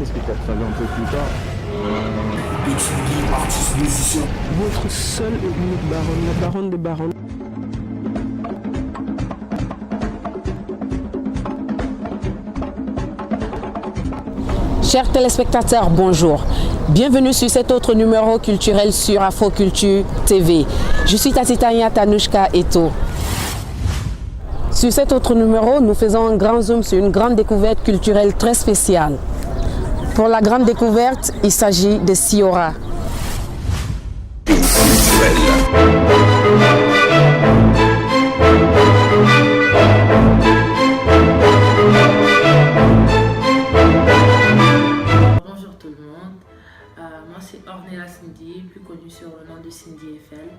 spectacle, ça vient un peu plus tard. Artiste musicien. Votre seule et unique baronne, la baronne des baronnes. Chers téléspectateurs, bonjour. Bienvenue sur cet autre numéro culturel sur Afroculture TV. Je suis Tatitania Tanushka Eto. Sur cet autre numéro, nous faisons un grand zoom sur une grande découverte culturelle très spéciale. Pour la grande découverte, il s'agit de Siora. Bonjour tout le monde, moi c'est Ornella Cindy, plus connue sur le nom de Cindy Eiffel.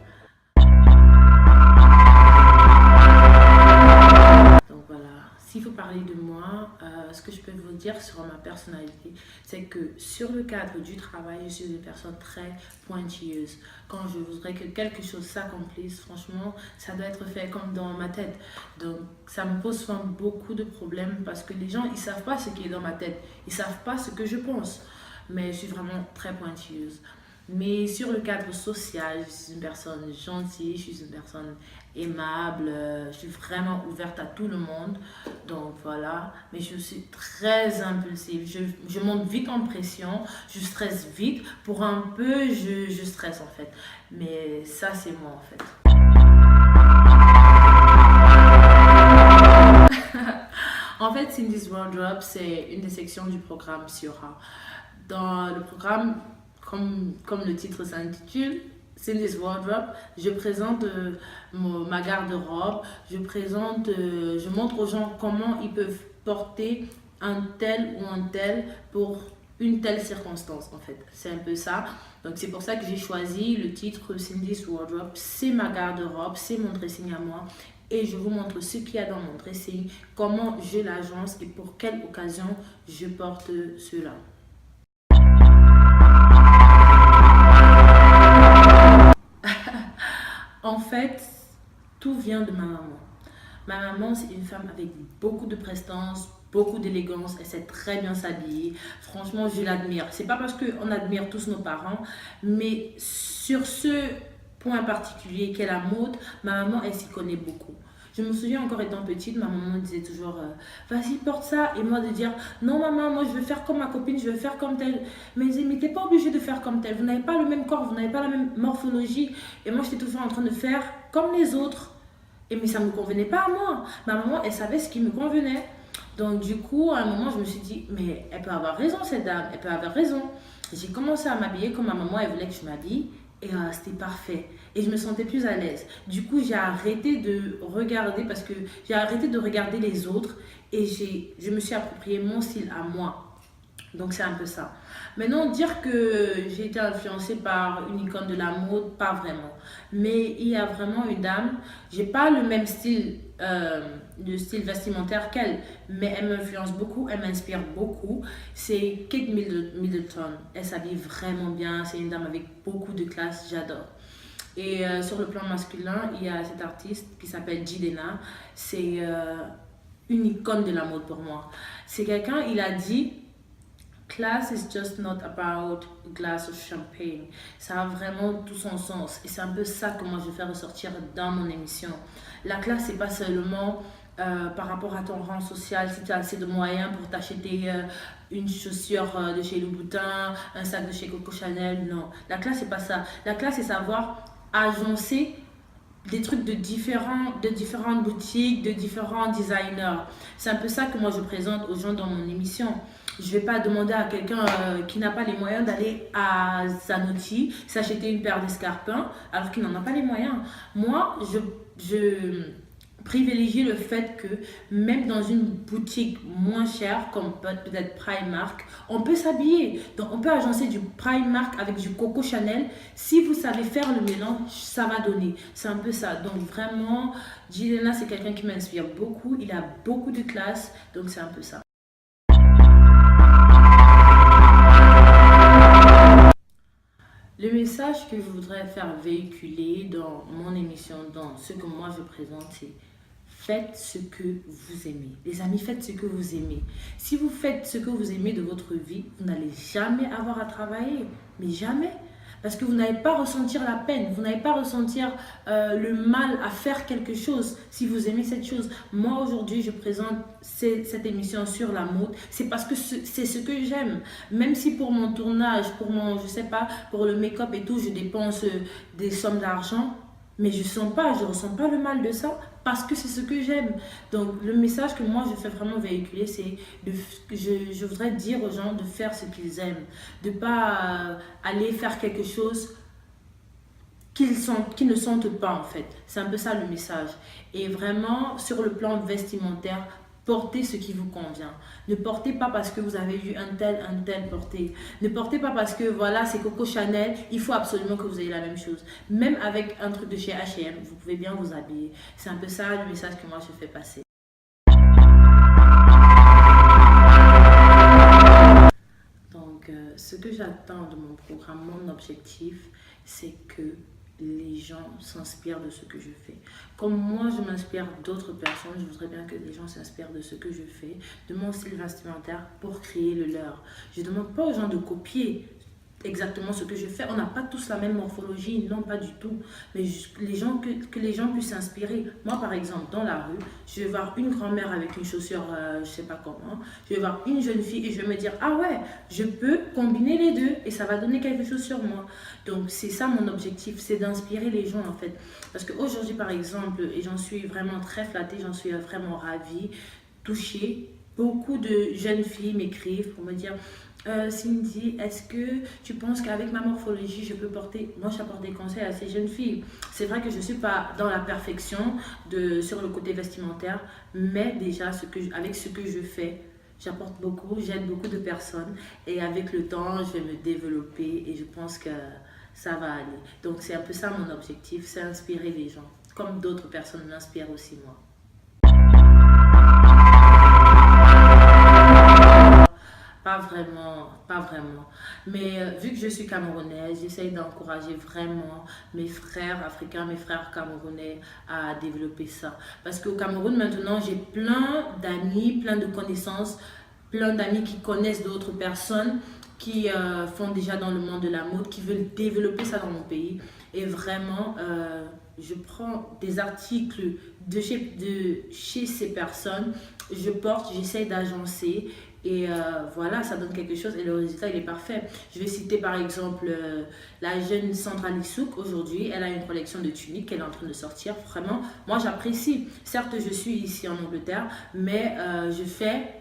Donc voilà, s'il faut parler de moi, ce que je peux vous dire sur ma personnalité, c'est que sur le cadre du travail, je suis une personne très pointilleuse. Quand je voudrais que quelque chose s'accomplisse, franchement, ça doit être fait comme dans ma tête. Donc ça me pose souvent beaucoup de problèmes parce que les gens, ils savent pas ce qui est dans ma tête. Ils savent pas ce que je pense. Mais je suis vraiment très pointilleuse. Mais sur le cadre social, je suis une personne gentille, je suis une personne aimable, je suis vraiment ouverte à tout le monde. Donc voilà, mais je suis très impulsive, je monte vite en pression, je stresse vite, pour un peu je stresse en fait. Mais ça c'est moi en fait. En fait, Cindy's Wardrobe, c'est une des sections du programme Siora. Dans le programme, comme le titre s'intitule, Cindy's Wardrobe, je présente ma garde-robe, je montre aux gens comment ils peuvent porter un tel ou un tel pour une telle circonstance en fait. C'est un peu ça. Donc c'est pour ça que j'ai choisi le titre Cindy's Wardrobe. C'est ma garde-robe, c'est mon dressing à moi. Et je vous montre ce qu'il y a dans mon dressing, comment je l'agence et pour quelle occasion je porte cela. En fait, tout vient de ma maman. Ma maman, c'est une femme avec beaucoup de prestance, beaucoup d'élégance. Elle sait très bien s'habiller. Franchement, je l'admire. C'est pas parce qu'on admire tous nos parents, mais sur ce point particulier qu'est la mode, ma maman, elle s'y connaît beaucoup. Je me souviens encore étant petite, ma maman disait toujours vas-y porte ça, et moi de dire non maman, moi je veux faire comme ma copine, je veux faire comme telle. Mais elle disait mais t'es pas obligée de faire comme telle, vous n'avez pas le même corps, vous n'avez pas la même morphologie. Et moi j'étais toujours en train de faire comme les autres. Et mais ça ne me convenait pas à moi. Ma maman elle savait ce qui me convenait. Donc du coup à un moment je me suis dit mais elle peut avoir raison cette dame, elle peut avoir raison. J'ai commencé à m'habiller comme ma maman elle voulait que je m'habille. Et c'était parfait. Et je me sentais plus à l'aise. Du coup, j'ai arrêté de regarder parce que j'ai arrêté de regarder les autres et je me suis approprié mon style à moi. Donc, c'est un peu ça. Maintenant, dire que j'ai été influencée par une icône de la mode, pas vraiment. Mais il y a vraiment une dame, j'ai pas le même style, de style vestimentaire qu'elle, mais elle m'influence beaucoup, elle m'inspire beaucoup. C'est Kate Middleton. Elle s'habille vraiment bien, c'est une dame avec beaucoup de classe, j'adore. Et sur le plan masculin, il y a cet artiste qui s'appelle Jidenna. C'est une icône de la mode pour moi. C'est quelqu'un, il a dit class is just not about a glass of champagne. Ça a vraiment tout son sens. Et c'est un peu ça que moi je fais ressortir dans mon émission. La classe, c'est pas seulement par rapport à ton rang social, si tu as assez de moyens pour t'acheter une chaussure de chez Louboutin, un sac de chez Coco Chanel. Non, la classe, c'est pas ça. La classe, c'est savoir agencer des trucs de différentes boutiques, de différents designers. C'est un peu ça que moi je présente aux gens dans mon émission. Je ne vais pas demander à quelqu'un qui n'a pas les moyens d'aller à Zanotti s'acheter une paire d'escarpins alors qu'il n'en a pas les moyens. Moi, je privilégie le fait que même dans une boutique moins chère comme peut-être Primark, on peut s'habiller. Donc on peut agencer du Primark avec du Coco Chanel. Si vous savez faire le mélange, ça va donner. C'est un peu ça. Donc vraiment, Jidenna, c'est quelqu'un qui m'inspire beaucoup. Il a beaucoup de classe. Donc c'est un peu ça. Le message que je voudrais faire véhiculer dans mon émission, dans ce que moi je présente, c'est faites ce que vous aimez. Les amis, faites ce que vous aimez. Si vous faites ce que vous aimez de votre vie, vous n'allez jamais avoir à travailler. Mais jamais. Parce que vous n'allez pas ressentir la peine, vous n'allez pas ressentir le mal à faire quelque chose si vous aimez cette chose. Moi, aujourd'hui, je présente cette émission sur la mode. C'est parce que c'est ce que j'aime. Même si pour mon tournage, pour mon, je sais pas, pour le make-up et tout, je dépense des sommes d'argent, mais je ressens pas le mal de ça parce que c'est ce que j'aime. Donc, le message que moi, je fais vraiment véhiculer, c'est je voudrais dire aux gens de faire ce qu'ils aiment. De ne pas aller faire quelque chose qu'ils ne sentent pas, en fait. C'est un peu ça le message. Et vraiment, sur le plan vestimentaire, portez ce qui vous convient. Ne portez pas parce que vous avez vu un tel porter. Ne portez pas parce que voilà, c'est Coco Chanel, il faut absolument que vous ayez la même chose. Même avec un truc de chez H&M, vous pouvez bien vous habiller. C'est un peu ça le message que moi je fais passer. Donc, ce que j'attends de mon programme, mon objectif, c'est que les gens s'inspirent de ce que je fais. Comme moi, je m'inspire d'autres personnes, je voudrais bien que les gens s'inspirent de ce que je fais, de mon style vestimentaire pour créer le leur. Je ne demande pas aux gens de copier exactement ce que je fais. On n'a pas tous la même morphologie, non, pas du tout. Mais que les gens puissent s'inspirer. Moi, par exemple, dans la rue, je vais voir une grand-mère avec une chaussure, je sais pas comment. Je vais voir une jeune fille et je vais me dire, ah ouais, je peux combiner les deux et ça va donner quelque chose sur moi. Donc, c'est ça mon objectif, c'est d'inspirer les gens en fait. Parce qu'aujourd'hui, par exemple, et j'en suis vraiment très flattée, j'en suis vraiment ravie, touchée, beaucoup de jeunes filles m'écrivent pour me dire Cindy, est-ce que tu penses qu'avec ma morphologie, je peux porter... Moi, j'apporte des conseils à ces jeunes filles. C'est vrai que je ne suis pas dans la perfection sur le côté vestimentaire, mais déjà, avec ce que je fais, j'apporte beaucoup, j'aide beaucoup de personnes. Et avec le temps, je vais me développer et je pense que ça va aller. Donc, c'est un peu ça mon objectif, c'est inspirer les gens, comme d'autres personnes m'inspirent aussi moi. Pas vraiment, pas vraiment. Mais vu que je suis camerounaise, j'essaye d'encourager vraiment mes frères africains, mes frères camerounais à développer ça. Parce qu'au Cameroun, maintenant, j'ai plein d'amis, plein de connaissances, plein d'amis qui connaissent d'autres personnes qui font déjà dans le monde de la mode, qui veulent développer ça dans mon pays. Et vraiment, je prends des articles de chez ces personnes, je porte, j'essaye d'agencer. Et voilà, ça donne quelque chose et le résultat, il est parfait. Je vais citer par exemple la jeune Sandra Lissouk. Aujourd'hui, elle a une collection de tuniques qu'elle est en train de sortir. Vraiment, moi j'apprécie. Certes, je suis ici en Angleterre, mais je fais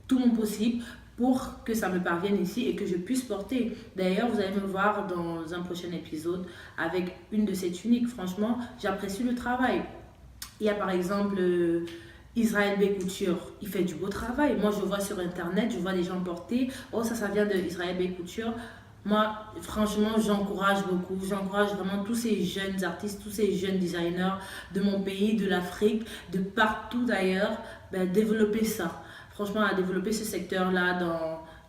tout mon possible pour que ça me parvienne ici et que je puisse porter. D'ailleurs, vous allez me voir dans un prochain épisode avec une de ces tuniques. Franchement, j'apprécie le travail. Il y a par exemple... Israël B Couture, il fait du beau travail. Moi, je vois sur Internet, je vois des gens porter. Oh, ça vient de Israël B Couture. Moi, franchement, j'encourage beaucoup. J'encourage vraiment tous ces jeunes artistes, tous ces jeunes designers de mon pays, de l'Afrique, de partout d'ailleurs, développer ça. Franchement, à développer ce secteur-là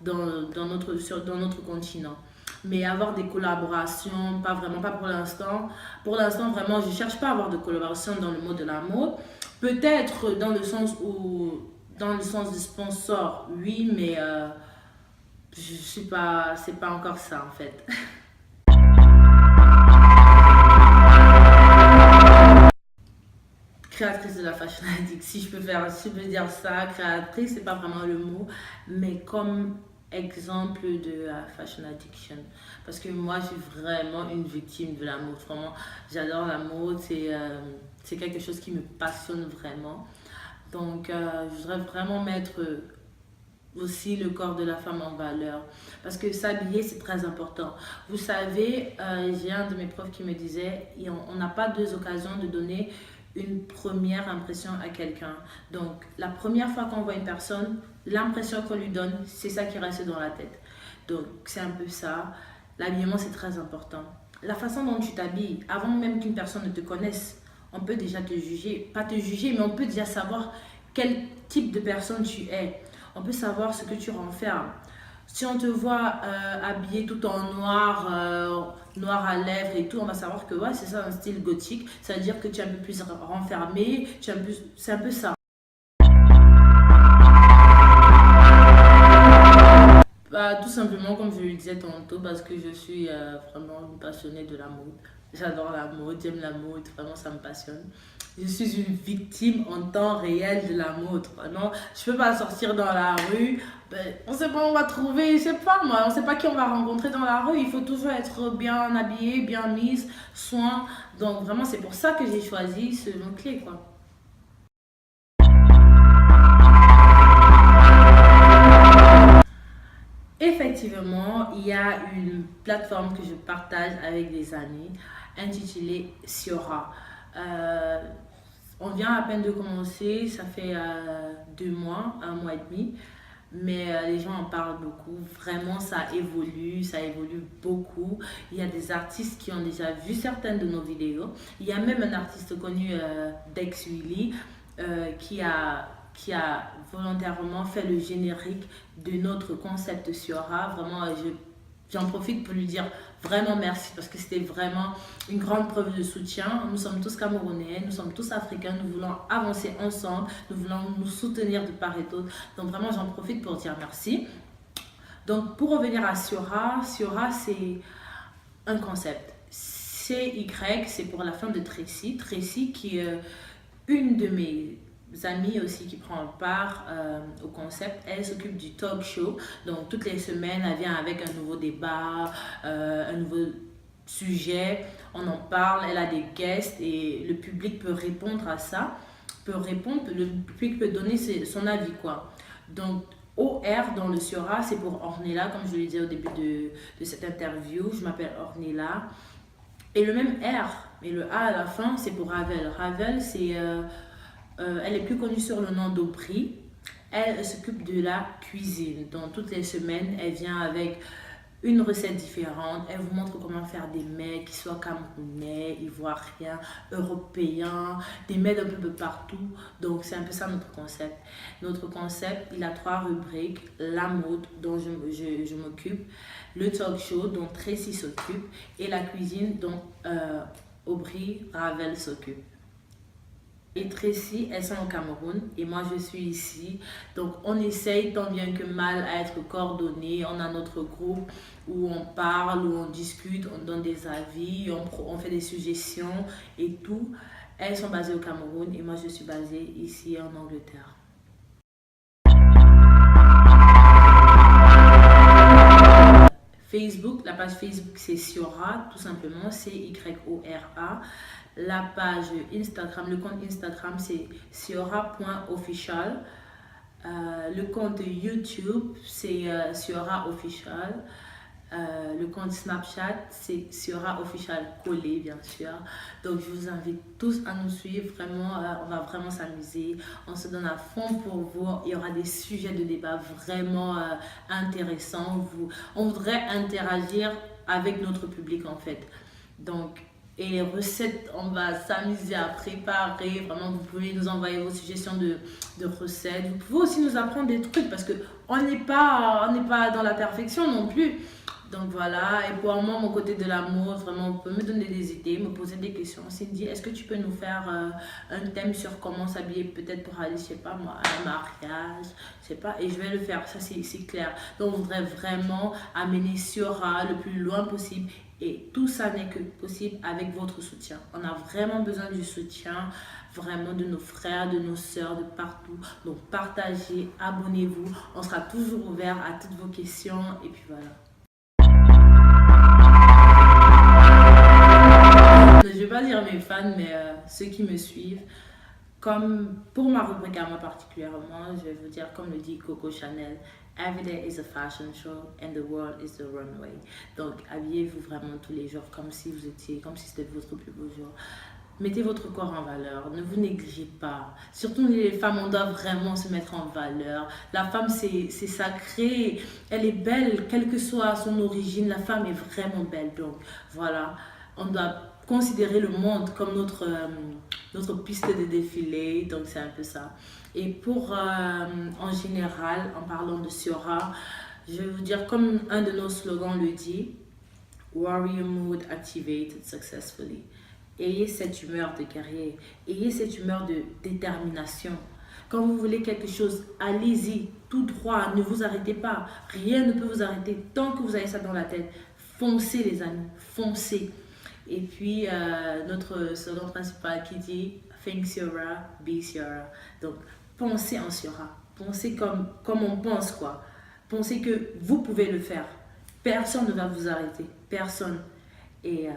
dans notre continent. Mais avoir des collaborations, pas vraiment, pas pour l'instant. Pour l'instant, vraiment, je ne cherche pas à avoir de collaboration dans le mode de la mode. Peut-être dans le sens de sponsor, oui, mais c'est pas encore ça en fait. Créatrice de la Fashion Addict, si je peux dire ça, créatrice, c'est pas vraiment le mot, mais comme exemple de la Fashion Addiction. Parce que moi, je suis vraiment une victime de la mode. Vraiment, j'adore la mode, c'est quelque chose qui me passionne vraiment. Donc, je voudrais vraiment mettre aussi le corps de la femme en valeur. Parce que s'habiller, c'est très important. Vous savez, j'ai un de mes profs qui me disait, on n'a pas deux occasions de donner une première impression à quelqu'un. Donc, la première fois qu'on voit une personne, l'impression qu'on lui donne, c'est ça qui reste dans la tête. Donc, c'est un peu ça. L'habillement, c'est très important. La façon dont tu t'habilles, avant même qu'une personne ne te connaisse, on peut déjà te juger. Pas te juger, mais on peut déjà savoir quel type de personne tu es. On peut savoir ce que tu renfermes. Si on te voit habillé tout en noir, noir à lèvres et tout, on va savoir que ouais, c'est ça un style gothique. Ça veut dire que tu es un peu plus renfermé, c'est un peu ça. Bah, tout simplement, comme je le disais tantôt, parce que je suis vraiment une passionnée de la mode. J'adore la mode, j'aime la mode, vraiment ça me passionne. Je suis une victime en temps réel de la mode. Vraiment, je peux pas sortir dans la rue, ben, on sait pas où on va trouver, je sais pas moi, on sait pas qui on va rencontrer dans la rue. Il faut toujours être bien habillé, bien mise, soin. Donc vraiment, c'est pour ça que j'ai choisi ce mot-clé, quoi. Effectivement, il y a une plateforme que je partage avec des amis intitulée Siora. Euh, on vient à peine de commencer, ça fait 2 mois, 1 mois et demi, mais les gens en parlent beaucoup. Vraiment, ça évolue beaucoup. Il y a des artistes qui ont déjà vu certaines de nos vidéos. Il y a même un artiste connu, Dex Willy, qui a volontairement fait le générique de notre concept Siora. Vraiment, j'en profite pour lui dire vraiment merci parce que c'était vraiment une grande preuve de soutien. Nous sommes tous Camerounais, nous sommes tous Africains, nous voulons avancer ensemble, nous voulons nous soutenir de part et d'autre. Donc vraiment, j'en profite pour dire merci. Donc pour revenir à Siora, Siora c'est un concept. CY, c'est pour la femme de Tracy. Tracy qui est une de mes amies aussi qui prend part au concept. Elle s'occupe du talk show. Donc toutes les semaines, elle vient avec un nouveau débat, un nouveau sujet. On en parle, elle a des guests et le public peut répondre à ça. Le public peut donner son avis, quoi. Donc OR dans le Siora, c'est pour Ornella, comme je le disais au début de cette interview. Je m'appelle Ornella. Et le même R, mais le A à la fin, c'est pour Ravel. Ravel, elle est plus connue sur le nom d'Aubry. Elle s'occupe de la cuisine. Donc, toutes les semaines, elle vient avec une recette différente. Elle vous montre comment faire des mets qui soient camerounais, ivoiriens, européens, des mets d'un peu de partout. Donc, c'est un peu ça notre concept. Notre concept, il a 3 rubriques. La mode, dont je m'occupe. Le talk show, dont Tracy s'occupe. Et la cuisine, dont Aubry Ravel s'occupe. Et Tracy, elles sont au Cameroun et moi je suis ici. Donc on essaye tant bien que mal à être coordonnés. On a notre groupe où on parle, où on discute, on donne des avis, on fait des suggestions et tout. Elles sont basées au Cameroun et moi je suis basée ici en Angleterre. Facebook, la page Facebook c'est Siora, tout simplement, CYORA. La page Instagram, le compte Instagram c'est siora.official. Le compte YouTube c'est Siora Official. Le compte Snapchat c'est Siora Official collé, bien sûr. Donc je vous invite tous à nous suivre, vraiment on va vraiment s'amuser, on se donne à fond pour vous. Il y aura des sujets de débat vraiment intéressants. On voudrait interagir avec notre public en fait. Donc et les recettes, on va s'amuser à préparer. Vraiment, vous pouvez nous envoyer vos suggestions de recettes. Vous pouvez aussi nous apprendre des trucs parce qu'on n'est pas dans la perfection non plus. Donc voilà, et pour moi, mon côté de l'amour, vraiment, vous pouvez me donner des idées, me poser des questions. Cindy, est-ce que tu peux nous faire un thème sur comment s'habiller peut-être pour aller, je sais pas moi, à un mariage, je sais pas, et je vais le faire, ça c'est clair. Donc on voudrait vraiment amener Siora le plus loin possible et tout ça n'est que possible avec votre soutien. On a vraiment besoin du soutien, vraiment de nos frères, de nos sœurs, de partout. Donc partagez, abonnez-vous, on sera toujours ouvert à toutes vos questions et puis voilà. Je ne vais pas dire mes fans, mais ceux qui me suivent, comme pour ma rubrique à moi particulièrement, je vais vous dire comme le dit Coco Chanel, every day is a fashion show and the world is the runway. Donc habillez-vous vraiment tous les jours comme si c'était votre plus beau jour. Mettez votre corps en valeur, ne vous négligez pas. Surtout les femmes, on doit vraiment se mettre en valeur. La femme, c'est sacré, elle est belle, quelle que soit son origine, la femme est vraiment belle. Donc voilà, on doit considérer le monde comme notre piste de défilé, donc c'est un peu ça. Et pour, en général, en parlant de Siora, Je vais vous dire, comme un de nos slogans le dit, Warrior Mood activated successfully. Ayez cette humeur de guerrier, ayez cette humeur de détermination. Quand vous voulez quelque chose, allez-y, tout droit, ne vous arrêtez pas. Rien ne peut vous arrêter tant que vous avez ça dans la tête. Foncez les amis, foncez. Et puis, notre slogan principal qui dit « Think Sura, be Sura ». Donc, pensez en Sura. Pensez comme on pense, quoi. Pensez que vous pouvez le faire. Personne ne va vous arrêter. Personne. Et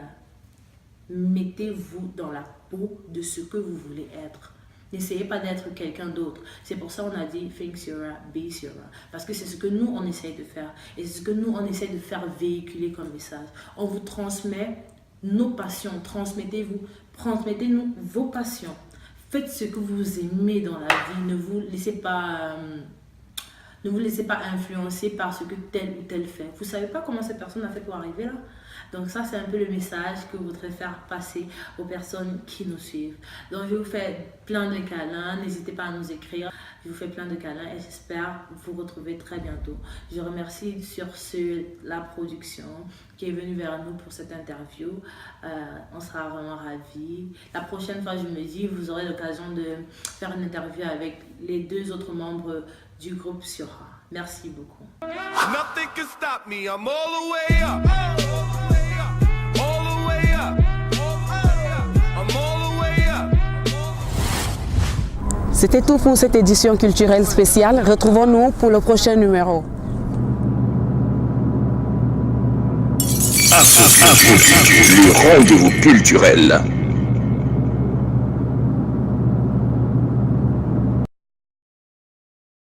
mettez-vous dans la peau de ce que vous voulez être. N'essayez pas d'être quelqu'un d'autre. C'est pour ça qu'on a dit Think Sura, be Sura. Parce que c'est ce que nous, on essaye de faire. Et c'est ce que nous, on essaye de faire véhiculer comme message. On vous transmet nos passions. Transmettez-nous vos passions. Faites ce que vous aimez dans la vie. Ne vous laissez pas influencer par ce que tel ou tel fait. Vous ne savez pas comment cette personne a fait pour arriver là. Donc ça, c'est un peu le message que je voudrais faire passer aux personnes qui nous suivent. Donc je vous fais plein de câlins. N'hésitez pas à nous écrire. Je vous fais plein de câlins et j'espère vous retrouver très bientôt. Je remercie sur ce la production qui est venue vers nous pour cette interview. On sera vraiment ravis. La prochaine fois, je me dis, vous aurez l'occasion de faire une interview avec les 2 autres membres du groupe Sura. Merci beaucoup. Nothing can stop me. I'm all the way up. All the way up. I'm all the way up. C'était tout pour cette édition culturelle spéciale. Retrouvons-nous pour le prochain numéro. Afro Culture, le rendez-vous culturel.